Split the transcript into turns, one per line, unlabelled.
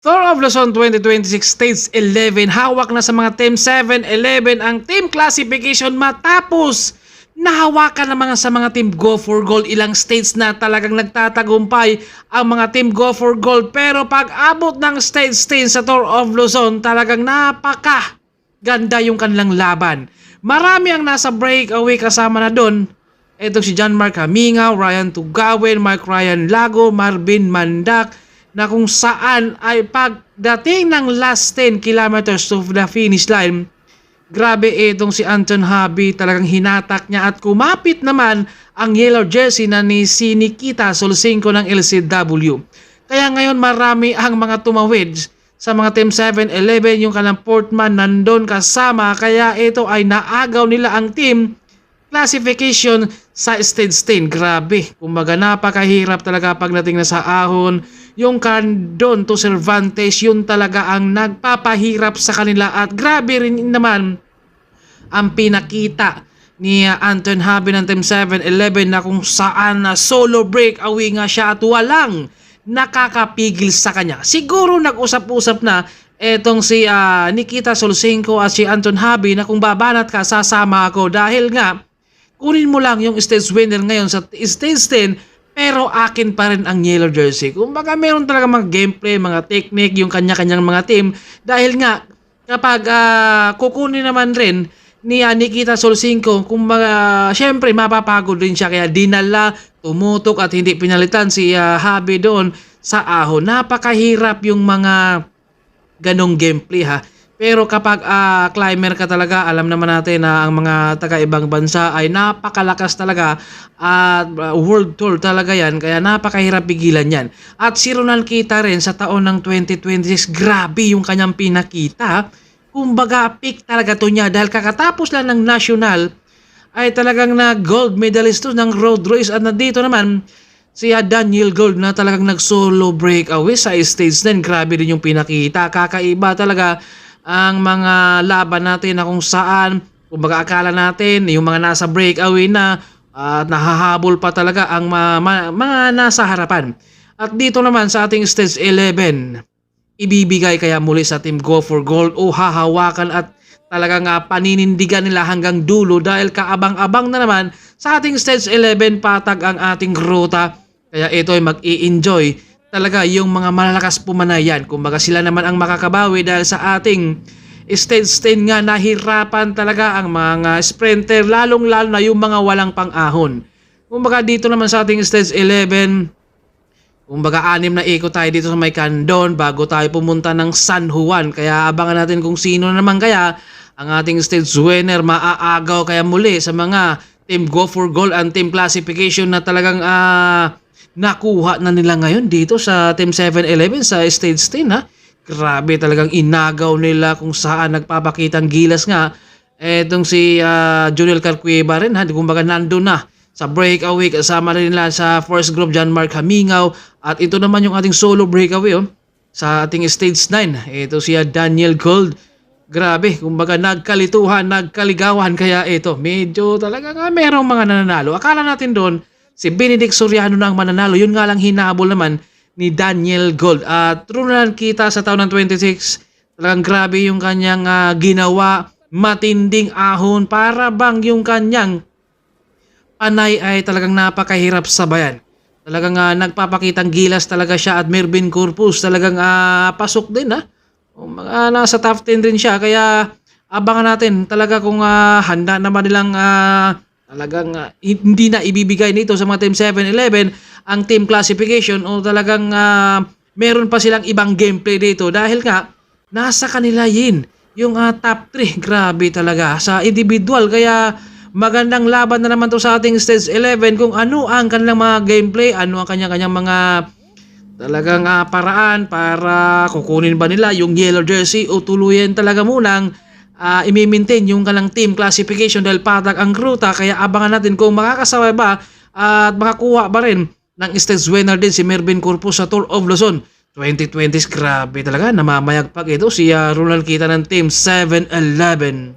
Tour of Luzon 2026 Stage 11, hawak na sa mga Team 7-11 ang team classification matapos nahawakan ng sa mga Team Go for Gold. Ilang states na talagang nagtatagumpay ang mga Team Go for Gold, pero pag abot ng stage 10 sa Tour of Luzon, talagang napaka ganda yung kanilang laban. Marami ang nasa breakaway, kasama na doon ito si John Mark Hamingaw, Ryan Tugawin, Mark Ryan Lago, Marvin Mandak, na kung saan ay pagdating ng last 10 kilometers to the finish line, grabe itong si Anton Habi, talagang hinatak niya at kumapit naman ang yellow jersey na si Nikita Solcinco ng LCW. Kaya ngayon marami ang mga tumawid sa mga Team 7-11, yung kanilang Portman nandun kasama, kaya ito ay naagaw nila ang team classification sa stage 10. Grabe, kumbaga napakahirap talaga pagdating na sa ahon. Yung Candon to Cervantes, yun talaga ang nagpapahirap sa kanila, at grabe rin naman ang pinakita ni Anton Habi ng Team 7-11 na kung saan solo breakaway nga siya at walang nakakapigil sa kanya. Siguro nag-usap-usap na etong si Nikita Solcinco at si Anton Habi na kung babanat ka, sasama ako, dahil nga kunin mo lang yung stage winner ngayon sa stage 10, pero akin pa rin ang yellow jersey. Kumbaga meron talaga mga gameplay, mga technique, yung kanya-kanyang mga team. Dahil nga, kapag kukunin naman rin ni Nikita Solcinco, kumbaga, syempre mapapagod rin siya. Kaya dinala, tumutok at hindi pinalitan si Habi doon sa ahon. Napakahirap yung mga ganong gameplay ha. Pero kapag climber ka talaga, alam naman natin na ang mga taga-ibang bansa ay napakalakas talaga at world tour talaga yan, kaya napakahirap pigilan yan. At si Ronald Kita rin sa taon ng 2026, grabe yung kanyang pinakita. Kumbaga pick talaga to niya, dahil kakatapos lang ng national ay talagang na gold medalist to ng road race, at nandito naman si Daniel Gold na talagang nag-solo breakaway sa stage 10. Grabe din yung pinakita, kakaiba talaga ang mga laban natin na kung saan, kumbaga akala natin yung mga nasa breakaway na nahahabol pa talaga ang mga nasa harapan. At dito naman sa ating stage 11, ibibigay kaya muli sa Team Go for Gold o hahawakan at talagang paninindigan nila hanggang dulo, dahil kaabang-abang na naman sa ating stage 11, patag ang ating ruta. Kaya ito ay mag-i-enjoy talaga yung mga malalakas pumanayan. Kumbaga sila naman ang makakabawi, dahil sa ating stage 10 nga nahirapan talaga ang mga sprinter, lalong-lalo na yung mga walang pang-ahon. Kumbaga dito naman sa ating stage 11, kumbaga 6 na ikot tayo dito sa may Candon bago tayo pumunta ng San Juan. Kaya abangan natin kung sino naman kaya ang ating stage winner, maaagaw kaya muli sa mga Team Go for Gold and team classification na talagang nakuha na nila ngayon dito sa Team 7-11 sa stage 10 ha. Grabe, talagang inagaw nila kung saan nagpapakitang gilas nga etong si Juniel Carcueva rin ha. Kumbaga nandun na sa breakaway, kasama rin nila sa first group John Mark Hamingaw, at ito naman yung ating solo breakaway sa ating stage 9. Ito si Daniel Gold. Grabe, kumbaga nagkalituhan, nagkaligawan, kaya ito medyo talaga nga merong mga nananalo. Akala natin doon si Benedict Soriano na ang mananalo, yun nga lang hinabol naman ni Daniel Gold. At true na kita sa taon ng 26, talagang grabe yung kanyang ginawa, matinding ahon, para bang yung kanyang panay ay talagang napakahirap sabayan. Talagang nagpapakitang gilas talaga siya, at Mervin Corpus talagang pasok din ha. Nasa top 10 rin siya, kaya abangan natin talaga kung handa naman nilang talagang hindi na ibibigay nito sa mga Team 7-11 ang team classification, o talagang meron pa silang ibang gameplay dito, dahil nga nasa kanila yun yung top 3. Grabe talaga sa individual, kaya magandang laban na naman to sa ating stage 11 kung ano ang kanilang mga gameplay, ano ang kanyang mga talagang paraan para kukunin ba nila yung yellow jersey, o tuluyan talaga munang i-maintain yung kalang team classification dahil patag ang ruta. Kaya abangan natin kung makakasabay ba at makakuha ba rin ng stage winner din si Mervin Corpus sa Tour of Luzon 2020. Grabe talaga, namamayagpag ito si Ronald Kita ng Team 7-11.